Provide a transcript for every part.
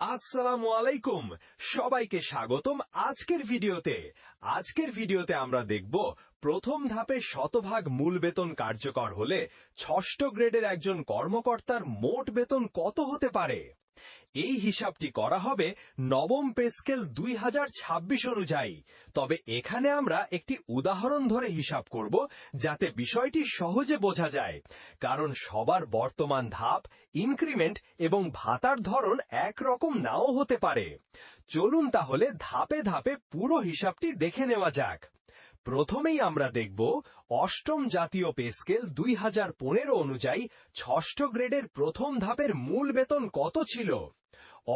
আসসালামু আলাইকুম, সবাইকে স্বাগতম আজকের ভিডিওতে আমরা দেখব প্রথম ধাপে শতভাগ মূল বেতন কার্যকর হলে ষষ্ঠ গ্রেডের একজন কর্মকর্তার মোট বেতন কত হতে পারে। এই হিসাবটি করা হবে নবম পে স্কেল 2026 অনুযায়ী। তবে এখানে আমরা একটি উদাহরণ ধরে হিসাব করব যাতে বিষয়টি সহজে বোঝা যায়, কারণ সবার বর্তমান ধাপ, ইনক্রিমেন্ট এবং ভাতার ধরন একরকম নাও হতে পারে। চলুন তাহলে ধাপে ধাপে পুরো হিসাবটি দেখে নেওয়া যাক। প্রথমেই আমরা দেখব অষ্টম জাতীয় পে স্কেল 2015 অনুযায়ী ষষ্ঠ গ্রেডের প্রথম ধাপের মূল বেতন কত ছিল।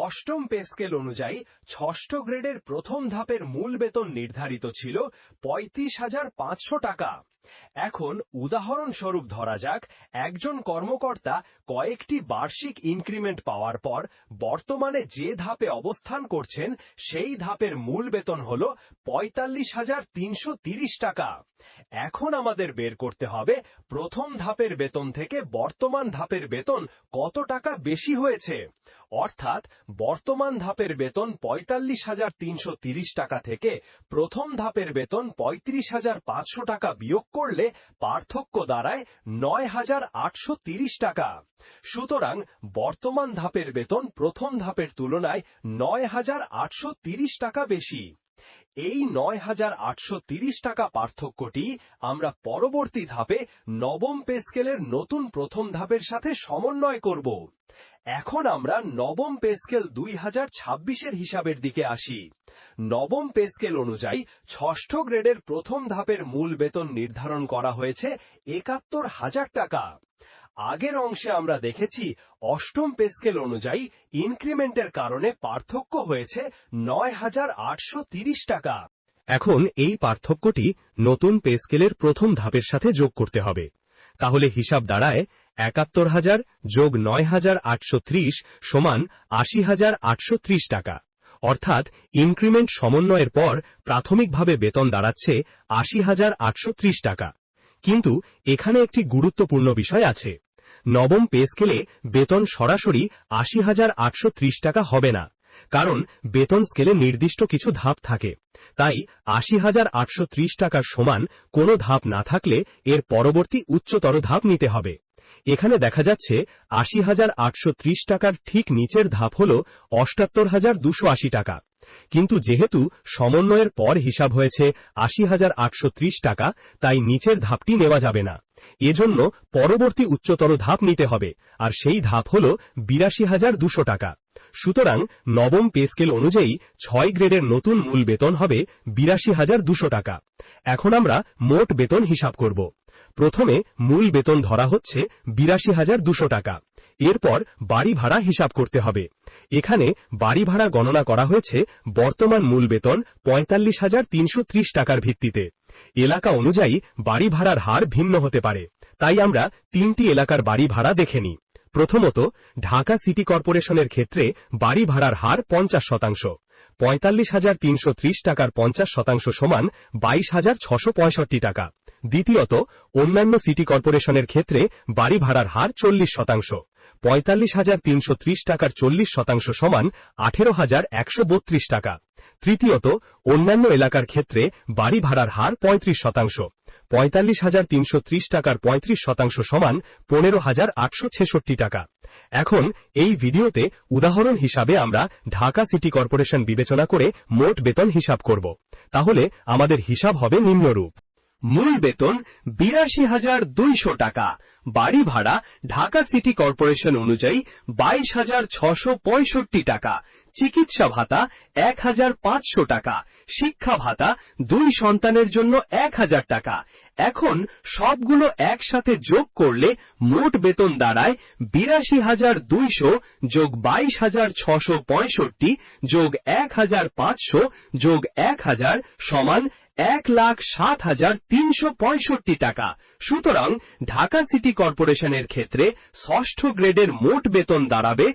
অষ্টম পে স্কেল অনুযায়ী ষষ্ঠ গ্রেডের প্রথম ধাপের মূল বেতন নির্ধারিত ছিল 35,500 টাকা। এখন উদাহরণস্বরূপ ধরা যাক একজন কর্মকর্তা কয়েকটি বার্ষিক ইনক্রিমেন্ট পাওয়ার পর বর্তমানে যে ধাপে অবস্থান করছেন সেই ধাপের মূল বেতন হল 45,330 টাকা। এখন আমাদের বের করতে হবে প্রথম ধাপের বেতন থেকে বর্তমান ধাপের বেতন কত টাকা বেশি হয়েছে। অর্থাৎ বর্তমান ধাপের বেতন 45,330 টাকা থেকে প্রথম ধাপের বেতন 35,500 টাকা বিয়োগ করলে পার্থক্য দাঁড়ায় 9,830 টাকা। সুতরাং বর্তমান ধাপের বেতন প্রথম ধাপের তুলনায় 9,830 টাকা বেশি। এই 9,830 টাকা পার্থক্যটি আমরা পরবর্তী ধাপে নবম পে স্কেলের নতুন প্রথম ধাপের সাথে সমন্বয় করব। এখন আমরা নবম পে স্কেল 2026 হিসাবের দিকে আসি। নবম পে স্কেল অনুযায়ী ষষ্ঠ গ্রেডের প্রথম ধাপের মূল বেতন নির্ধারণ করা হয়েছে 71,000 টাকা। আগের অংশে আমরা দেখেছি অষ্টম পে স্কেল অনুযায়ী ইনক্রিমেন্টের কারণে পার্থক্য হয়েছে 9,830 টাকা। এখন এই পার্থক্যটি নতুন পে স্কেলের প্রথম ধাপের সাথে যোগ করতে হবে। তাহলে হিসাব দাঁড়ায় 71,000 যোগ 9,830 সমান 80,830 টাকা। অর্থাৎ ইনক্রিমেন্ট সমন্বয়ের পর প্রাথমিকভাবে বেতন দাঁড়াচ্ছে 80,830 টাকা। কিন্তু এখানে একটি গুরুত্বপূর্ণ বিষয় আছে। নবম পে স্কেলে বেতন সরাসরি 80,830 টাকা হবে না, কারণ বেতন স্কেলে নির্দিষ্ট কিছু ধাপ থাকে। তাই 80,830 টাকার সমান কোনো ধাপ না থাকলে এর পরবর্তী উচ্চতর ধাপ নিতে হবে। এখানে দেখা যাচ্ছে 80,830 টাকার ঠিক নিচের ধাপ হল 78,280 টাকা। কিন্তু যেহেতু সমন্বয়ের পর হিসাব হয়েছে 80,830 টাকা, তাই নিচের ধাপটি নেওয়া যাবে না। এজন্য পরবর্তী উচ্চতর ধাপ নিতে হবে, আর সেই ধাপ হল 82,200 টাকা। সুতরাং নবম পে স্কেল অনুযায়ী 6 গ্রেডের নতুন মূল বেতন হবে 82,200 টাকা। এখন আমরা মোট বেতন হিসাব করব। প্রথমে মূল বেতন ধরা হচ্ছে 82,200 টাকা। এরপর বাড়ি ভাড়া হিসাব করতে হবে। এখানে বাড়ি ভাড়া গণনা করা হয়েছে বর্তমান মূল বেতন 45,330 টাকার ভিত্তিতে। এলাকা অনুযায়ী বাড়ি ভাড়ার হার ভিন্ন হতে পারে, তাই আমরা 3টি এলাকার বাড়ি ভাড়া দেখে নিই। প্রথমত, ঢাকা সিটি কর্পোরেশনের ক্ষেত্রে বাড়ি ভাড়ার হার 50%। 45,330 টাকার 50% সমান 22,665 টাকা। দ্বিতীয়ত, অন্যান্য সিটি কর্পোরেশনের ক্ষেত্রে বাড়ি ভাড়ার হার 40%। 45,330 টাকার 40% সমান 18,132 টাকা। তৃতীয়ত, অন্যান্য এলাকার ক্ষেত্রে বাড়ি ভাড়ার হার 35%। 45,330 টাকার 35% সমান 15,866 টাকা। এখন এই ভিডিওতে উদাহরণ হিসাবে আমরা ঢাকা সিটি কর্পোরেশন বিবেচনা করে মোট বেতন হিসাব করব। তাহলে আমাদের হিসাব হবে নিম্নরূপ। মূল বেতন 82,200 টাকা। বাড়ি ভাড়া ঢাকা সিটি কর্পোরেশন অনুযায়ী 22,665 টাকা। চিকিৎসা ভাতা 1,500 টাকা। শিক্ষা ভাতা 2 সন্তানের জন্য 1,000 টাকা। এখন সবগুলো একসাথে যোগ করলে মোট বেতন দাঁড়ায় 82,200 যোগ 22,665 যোগ 1,500 যোগ 1,000 সমান 1,07,365 টাকা। সুতরাং ঢাকা সিটি কর্পোরেশনের ক্ষেত্রে ষষ্ঠ গ্রেডের মোট বেতন দাঁড়াবে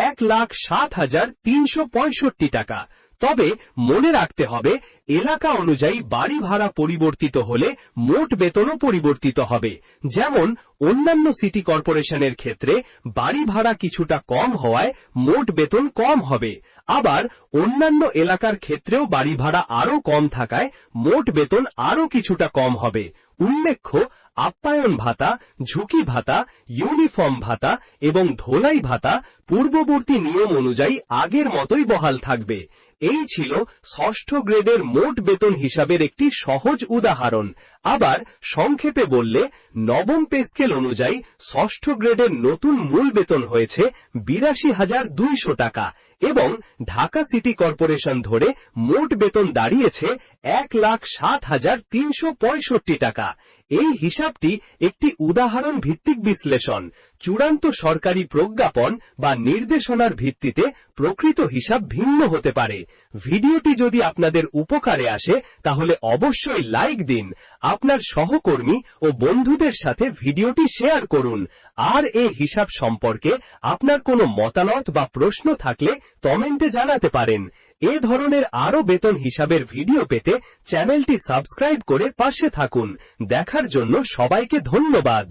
1,07,365 টাকা। তবে মনে রাখতে হবে এলাকা অনুযায়ী বাড়ি ভাড়া পরিবর্তিত হলে মোট বেতনও পরিবর্তিত হবে। যেমন অন্যান্য সিটি কর্পোরেশনের ক্ষেত্রে বাড়ি ভাড়া কিছুটা কম হওয়ায় মোট বেতন কম হবে, আবার অন্যান্য এলাকার ক্ষেত্রেও বাড়ি ভাড়া আরও কম থাকায় মোট বেতন আরও কিছুটা কম হবে। উল্লেখ্য, আপ্যায়ন ভাতা, ঝুঁকি ভাতা, ইউনিফর্ম ভাতা এবং ধোলাই ভাতা পূর্ববর্তী নিয়ম অনুযায়ী আগের মতোই বহাল থাকবে। এই ছিল ষষ্ঠ গ্রেডের মোট বেতন হিসাবের একটি সহজ উদাহরণ। আবার সংক্ষেপে বললে, নবম পে স্কেল অনুযায়ী ষষ্ঠ গ্রেডের নতুন মূল বেতন হয়েছে ৮২,২০০ টাকা এবং ঢাকা সিটি কর্পোরেশন ধরে মোট বেতন দাঁড়িয়েছে ১,০৭,৩৬৫ টাকা। এই হিসাবটি একটি উদাহরণ ভিত্তিক বিশ্লেষণ। চূড়ান্ত সরকারি প্রজ্ঞাপন বা নির্দেশনার ভিত্তিতে প্রকৃত হিসাব ভিন্ন হতে পারে। ভিডিওটি যদি আপনাদের উপকারে আসে তাহলে অবশ্যই লাইক দিন, আপনার সহকর্মী ও বন্ধুদের সাথে ভিডিওটি শেয়ার করুন। আর এই হিসাব সম্পর্কে আপনার কোনো মতামত বা প্রশ্ন থাকলে কমেন্টে জানাতে পারেন। এ ধরনের আরও বেতন হিসাবের ভিডিও পেতে চ্যানেলটি সাবস্ক্রাইব করে পাশে থাকুন। দেখার জন্য সবাইকে ধন্যবাদ।